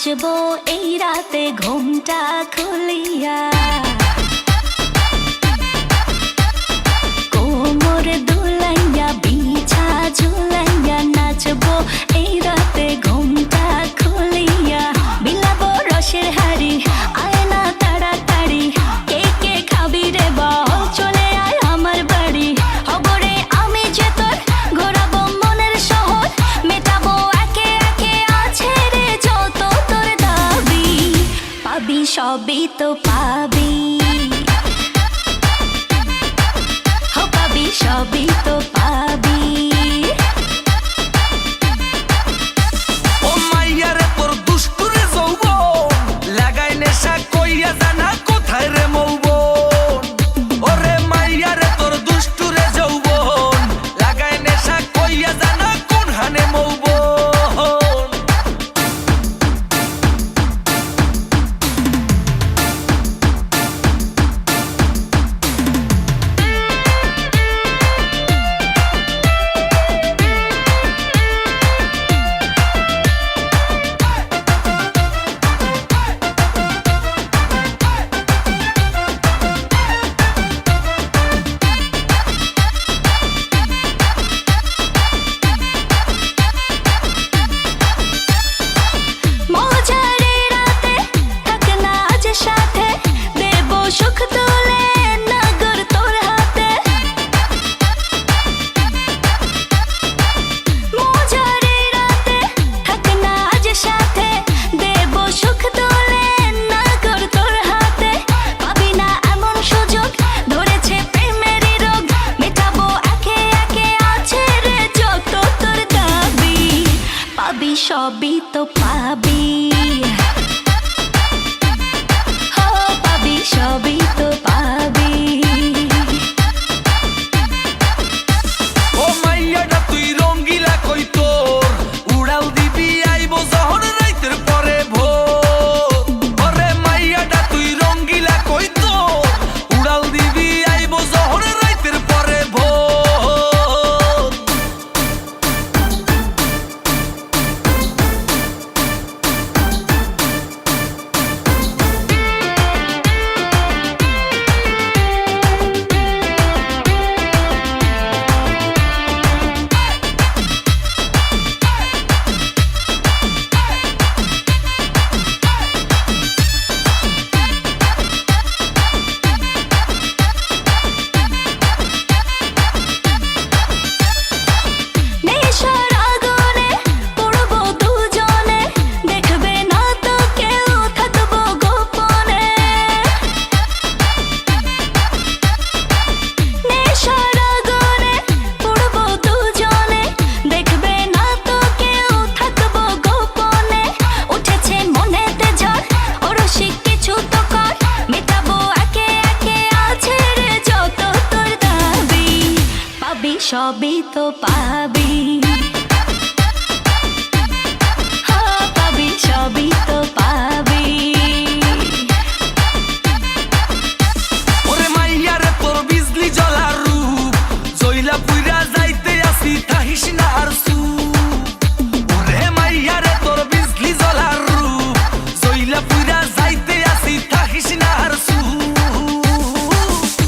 নাচবো এই রাতে ঘুমটা খুলিয়া, কোমর দুলাইয়া বিছা ঝুলাইয়া নাচবো এই রাতে ঘুমটা খুলিয়া। বিলাবো রসের হাড়ি আয়না তাড়াতাড়ি, কে কে খাবি রে বল চলে আয় আমার বাড়ি। হবরে আমি যে তোর ঘোরাবো মনের শহর, মেটাবো একে একে আছে রে যত তোর দাবি। পাবি সবই তো পাবি, পাবি সবই তো পাবি। ও মাইয়ারে তোর দুষ্টুরে যৌবন লাগাই নেশা কইয়া জানা কোথায় রে মৌবন। ওরে মাইয়ারে তোর দুষ্টুরে যৌবন লাগাই নেশা কইয়া জানা কোন হানে মৌবন। সবই তো পাবি, হো পাবি সবই তো পাবি। ও মাইয়াটা তুই রঙ্গিলা কই তোর উড়াল দিবি আইবো যখন রাইতের পরে ভোর। ওরে মাইয়াটা তুই রঙ্গিলা কই তোর উড়াল দিবি আইবো যখন রাইতের পরে ভোর। সবই তো পাবি।